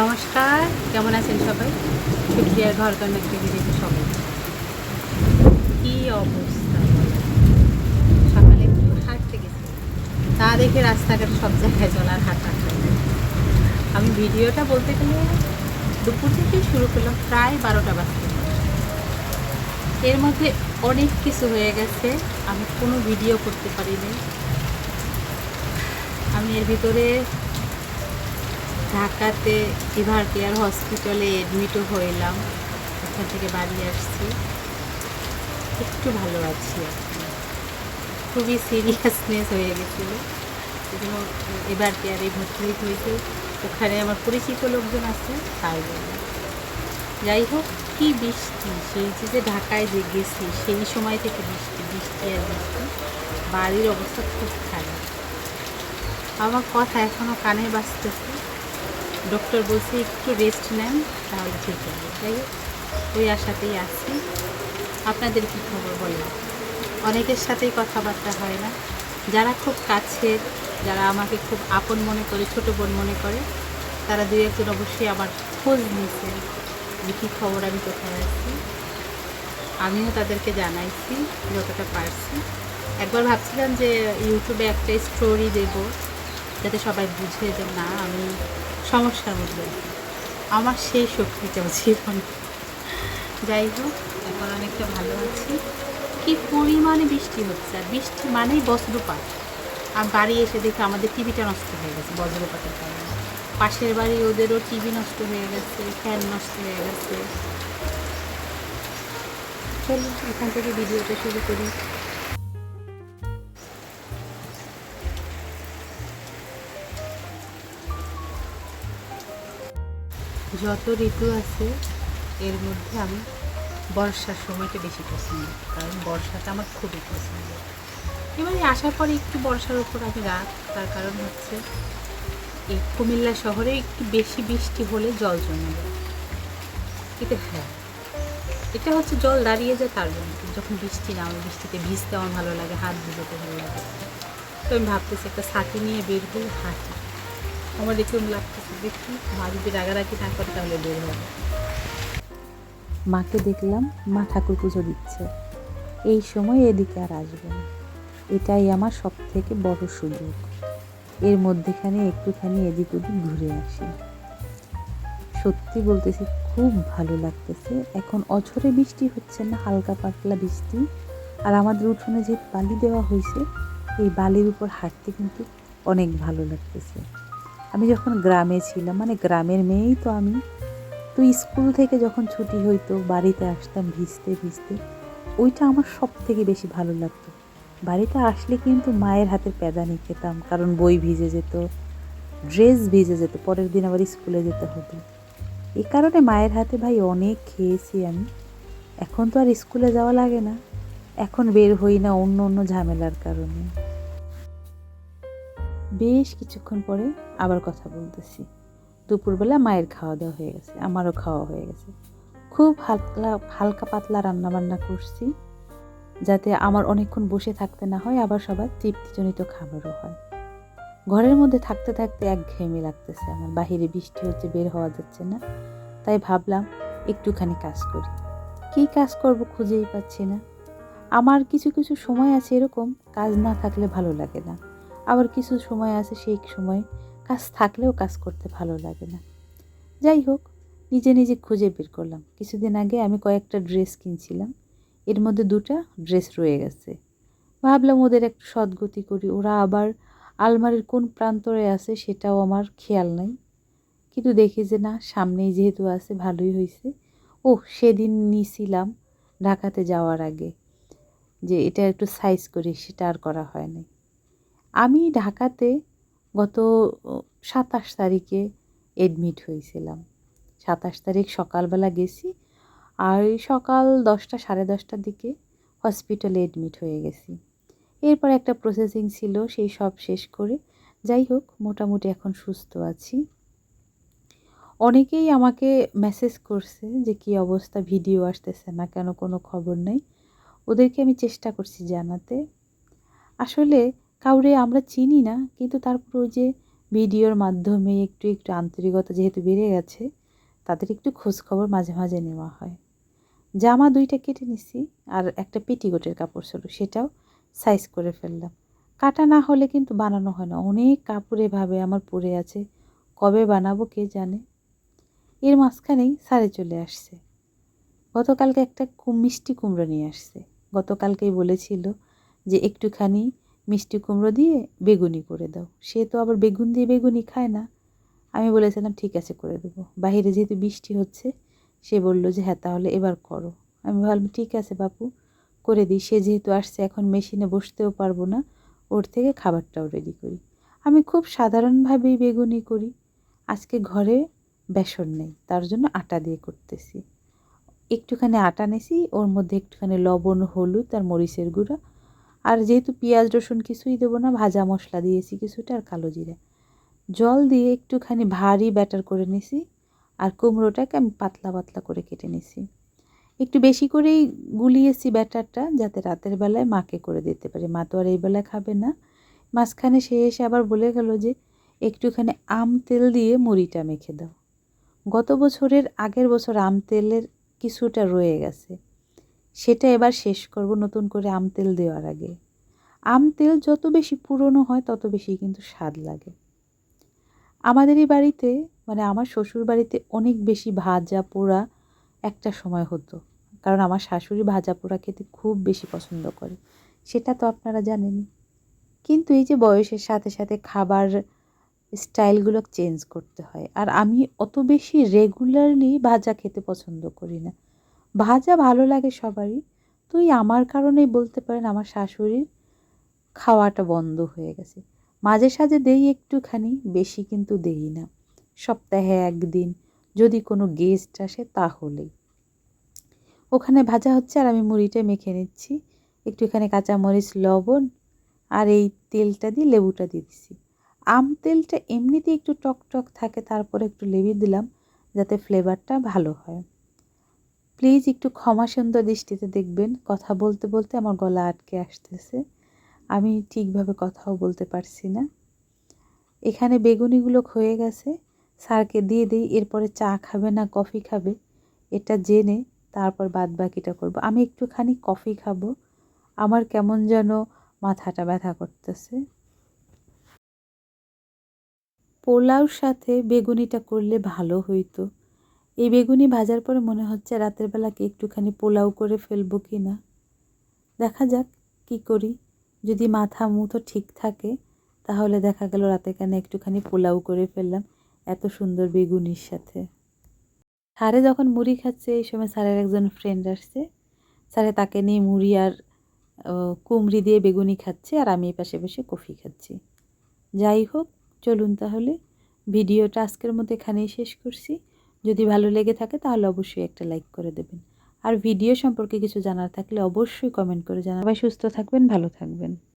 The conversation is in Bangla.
নমস্কার, কেমন আছেন সবাই? সুপ্রিয়ার ঘর কন্যা টিভি দেখে সবাই কী অবস্থা বলেন। সকালে একটু হাঁটতে গেছি, তা দেখে রাস্তাঘাটে সব জায়গায় জল আর হাঁটা হয়। আমি ভিডিওটা বলতে গেলে দুপুর থেকেই শুরু করলাম, প্রায় 12টা বাজতে। এর মধ্যে অনেক কিছু হয়ে গেছে, আমি কোনো ভিডিও করতে পারিনি। আমি এর ভিতরে ঢাকাতে এভার কেয়ার হসপিটালে অ্যাডমিটও হইলাম, ওখান থেকে বাড়ি আসছি, একটু ভালো আছি এখন। খুবই সিরিয়াসনেস হয়ে গেছিলো, সেজন্য এবার কেয়ারে ভর্তি হয়েছে। ওখানে আমার পরিচিত লোকজন আছে, তাই জন্য। যাই হোক, কী বৃষ্টি! সেই যে ঢাকায় যে গেছি সেই সময় থেকে বৃষ্টি বৃষ্টি আর বৃষ্টি, বাড়ির অবস্থা খুব খারাপ। আমার কথা এখনও কানে বাজতেছে। ডক্টর বলছে একটু রেস্ট নেন, তাহলে ঠিক হবে। যাই হোক, ওই আশাতেই আছি। আপনাদের কী খবর বলেন? অনেকের সাথেই কথাবার্তা হয় না। যারা খুব কাছের, যারা আমাকে খুব আপন মনে করে, ছোটো বোন মনে করে, তারা দুই একজন অবশ্যই আমার খোঁজ নিয়েছে যে কী খবর, আমি কোথায় আছি। আমিও তাদেরকে জানাইছি যতটা পারছি। একবার ভাবছিলাম যে ইউটিউবে একটা স্টোরি দেব, যাতে সবাই বুঝে যে না, আমি সমস্যার মধ্যে আছি। আমার সেই শক্তিটাও জীবন। যাই হোক, এখন অনেকটা ভালো আছি। কী পরিমাণে বৃষ্টি হচ্ছে, আর বৃষ্টি মানেই বজ্রপাত। আর বাড়ি এসে দেখে আমাদের টিভিটা নষ্ট হয়ে গেছে বজ্রপাতের কারণে। পাশের বাড়ি ওদেরও টিভি নষ্ট হয়ে গেছে, ফ্যান নষ্ট হয়ে গেছে। চলুন এখান থেকে ভিডিওটা শুরু করি। যত ঋতু আছে এর মধ্যে আমি বর্ষার সময়টা বেশি পছন্দ, কারণ বর্ষাটা আমার খুবই পছন্দ। এবারে আসার পরে একটু বর্ষার উপর আমি রাগ, তার কারণ হচ্ছে এই কুমিল্লা শহরে একটু বেশি বৃষ্টি হলে জল জমে যায়। কিন্তু হ্যাঁ, এটা হচ্ছে জল দাঁড়িয়ে যায় তার জন্য। যখন বৃষ্টি নামে, বৃষ্টিতে ভিজতে আমার ভালো লাগে, হাত ভিজাতে ভালো লাগে। তো আমি ভাবতেছি একটা ছাতি নিয়ে বের হয়ে হাঁটি। আমার এরকম লাগতেছে, দেখি মা যদি রাগারাগি না করে তাহলে বের হবে। মাকে দেখলাম মা ঠাকুর পুজো দিচ্ছে, এই সময় এদিকে আর আসবে না। এটাই আমার সব থেকে বড় সুযোগ। এর মধ্যেখানে একটুখানি এদিক ওদিক ঘুরে আসি। সত্যি বলতেছি, খুব ভালো লাগতেছে। এখন অঝরে বৃষ্টি হচ্ছে না, হালকা পাতলা বৃষ্টি। আর আমাদের উঠোনে যে বালি দেওয়া হয়েছে, এই বালির উপর হাঁটতে কিন্তু অনেক ভালো লাগতেছে। আমি যখন গ্রামে ছিলাম, মানে গ্রামের মেয়েই তো আমি, তো স্কুল থেকে যখন ছুটি হইতো বাড়িতে আসতাম ভিজতে ভিজতে, ওইটা আমার সব থেকে বেশি ভালো লাগতো। বাড়িতে আসলে কিন্তু মায়ের হাতের প্যাদানি খেতাম, কারণ বই ভিজে যেত, ড্রেস ভিজে যেত, পরের দিন আবার স্কুলে যেতে হতো। এই কারণে মায়ের হাতে ভাই অনেক খেয়েছি আমি। এখন তো আর স্কুলে যাওয়া লাগে না, এখন বের হই না অন্য অন্য ঝামেলার কারণে। বেশ কিছুক্ষণ পরে আবার কথা বলতেছি। দুপুরবেলা মায়ের খাওয়া দাওয়া হয়ে গেছে, আমারও খাওয়া হয়ে গেছে। খুব হালকা হালকা পাতলা রান্নাবান্না করছি, যাতে আমার অনেকক্ষণ বসে থাকতে না হয়, আবার সবার তৃপ্তিজনিত খাবারও হয়। ঘরের মধ্যে থাকতে থাকতে একঘেয়েমি লাগতেছে আমার, বাহিরে বৃষ্টি হচ্ছে, বের হওয়া যাচ্ছে না। তাই ভাবলাম একটুখানি কাজ করি। কী কাজ করব খুঁজেই পাচ্ছি না। আমার কিছু কিছু সময় আছে এরকম, কাজ না থাকলে ভালো লাগে না। আবার কিছু সময় আছে সেই সময় কাজ থাকলেও কাজ করতে ভালো লাগে না। যাই হোক, নিজে নিজে খুঁজে বের করলাম। কিছুদিন আগে আমি কয়েকটা ড্রেস কিনছিলাম, এর মধ্যে 2টা ড্রেস রয়ে গেছে। ভাবলাম ওদের একটু সদ্গতি করি। ওরা আবার আলমারির কোন প্রান্তরে আছে সেটাও আমার খেয়াল নাই, কিন্তু দেখি যে না, সামনেই যেহেতু আছে ভালোই হয়েছে। সেদিন নিছিলাম ঢাকাতে যাওয়ার আগে, যে এটা একটু সাইজ করি, সেটা আর করা হয় নাই। আমি ঢাকাতে গত 27 তারিখে এডমিট হয়েছিলাম। 27 তারিখ সকালবেলা গেছি, আর সকাল 10টা সাড়ে 10টার দিকে হসপিটালে এডমিট হয়ে গেছি। এরপর একটা প্রসেসিং ছিল, সেই সব শেষ করে যাই হোক মোটামুটি এখন সুস্থ আছি। অনেকেই আমাকে মেসেজ করছে যে কী অবস্থা, ভিডিও আসতেছে না কেন, কোনো খবর নেই। ওদেরকে আমি চেষ্টা করছি জানাতে। আসলে কাউরে আমরা চিনি না, কিন্তু তারপর ওই যে ভিডিওর মাধ্যমে একটু একটু আন্তরিকতা যেহেতু বেড়ে গেছে, তাদের একটু খোঁজখবর মাঝে মাঝে নেওয়া হয়। জামা 2টা কেটে নিছি, আর একটা পেটিকোটের কাপড় ছিল, সেটাও সাইজ করে ফেললাম। কাটা না হলে কিন্তু বানানো হয় না। অনেক কাপড় এভাবে আমার পড়ে আছে, কবে বানাবো কে জানে। এর মাঝখানেই স্যারে চলে আসছে। গতকালকে একটা মিষ্টি কুমড়ো নিয়ে আসছে। গতকালকেই বলেছিল যে একটুখানি মিষ্টি কুমড়ো দিয়ে বেগুনি করে দাও। সে তো আবার বেগুন দিয়ে বেগুনি খায় না। আমি বলেছিলাম ঠিক আছে করে দেবো। বাহিরে যেহেতু বৃষ্টি হচ্ছে, সে বলল যে হ্যাঁ তাহলে এবার করো। আমি ভাবলাম ঠিক আছে বাপু, করে দিই। সে যেহেতু আসছে, এখন মেশিনে বসতেও পারবো না, ওর থেকে খাবারটাও রেডি করি। আমি খুব সাধারণভাবেই বেগুনি করি। আজকে ঘরে বেসন নেই, তার জন্য আটা দিয়ে করতেছি। একটুখানি আটা নিয়েছি, ওর মধ্যে একটুখানি লবণ, হলুদ আর মরিচের গুঁড়া, আর যেহেতু পেঁয়াজ রসুন কিছুই দেবো না, ভাজা মশলা দিয়েছি কিছুটা, আর কালো জিরা। জল দিয়ে একটুখানি ভারী ব্যাটার করে নিছি। আর কুমড়োটাকে আমি পাতলা পাতলা করে কেটে নিছি। একটু বেশি করেই গুলিয়েছি ব্যাটারটা, যাতে রাতের বেলায় মাকে করে দিতে পারি। মা তো আর এই বেলায় খাবে না। মাঝখানে সে এসে আবার বলে গেল যে একটুখানি আম তেল দিয়ে মুড়িটা মেখে দাও। গত বছরের আগের বছর আম তেলের কিছুটা রয়ে গেছে, সেটা এবার শেষ করব নতুন করে আম তেল দেওয়ার আগে। আম তেল যত বেশি পুরনো হয় তত বেশি কিন্তু স্বাদ লাগে। আমাদের এই বাড়িতে, মানে আমার শ্বশুর বাড়িতে অনেক বেশি ভাজা পোড়া একটা সময় হতো, কারণ আমার শাশুড়ি ভাজা পোড়া খেতে খুব বেশি পছন্দ করে, সেটা তো আপনারা জানেনই। কিন্তু এই যে বয়সের সাথে সাথে খাবার স্টাইলগুলো চেঞ্জ করতে হয়, আর আমি অত বেশি রেগুলারলি ভাজা খেতে পছন্দ করি না। ভাজা ভালো লাগে সবারই, তো এই আমার কারণেই বলতে পারেন আমার শাশুড়ির খাওয়াটা বন্ধ হয়ে গেছে। মাঝে সাঝে দেই একটুখানি, বেশি কিন্তু দেই না। সপ্তাহে একদিন যদি কোনো গেস্ট আসে তাহলেই। ওখানে ভাজা হচ্ছে আর আমি মুড়িটা মেখে নিচ্ছি। একটুখানি কাঁচামরিচ, লবণ আর এই তেলটা দিয়ে লেবুটা দিয়ে দিচ্ছি। আম তেলটা এমনিতেই একটু টক টক থাকে, তারপরে একটু লেবু দিলাম যাতে ফ্লেভারটা ভালো হয়। প্লিজ একটু ক্ষমা সুন্দর দৃষ্টিতে দেখবেন, কথা বলতে বলতে আমার গলা আটকে আসতেছে, আমি ঠিকভাবে কথাও বলতে পারছি না। এখানে বেগুনিগুলো হয়ে গেছে, স্যারকে দিয়ে দিই। এরপরে চা খাবে না কফি খাবে এটা জেনে তারপর বাদ বাকিটা করব। আমি একটুখানি কফি খাবো, আমার কেমন যেন মাথাটা ব্যথা করতেছে। পোলাওর সাথে বেগুনিটা করলে ভালো হইতো। এই বেগুনি ভাজার পরে মনে হচ্ছে রাতের বেলাকে একটুখানি পোলাও করে ফেলবো কি না, দেখা যাক কি করি। যদি মাথা মুথো ঠিক থাকে তাহলে দেখা গেল রাতে কানে একটুখানি পোলাও করে ফেললাম এত সুন্দর বেগুনির সাথে। স্যারে যখন মুড়ি খাচ্ছে, এই সময় স্যারের একজন ফ্রেন্ড আসছে। স্যারে তাকে নিয়ে মুড়ি আর কুমড়ি দিয়ে বেগুনি খাচ্ছে, আর আমি এই পাশে বসে কফি খাচ্ছি। যাই হোক, চলুন তাহলে ভিডিওটা আজকের মতো এখানেই শেষ করছি। যদি ভালো লেগে থাকে তাহলে অবশ্যই একটা লাইক করে দেবেন, আর ভিডিও সম্পর্কে কিছু জানার থাকলে অবশ্যই কমেন্ট করে জানাবেন। সবাই সুস্থ থাকবেন, ভালো থাকবেন।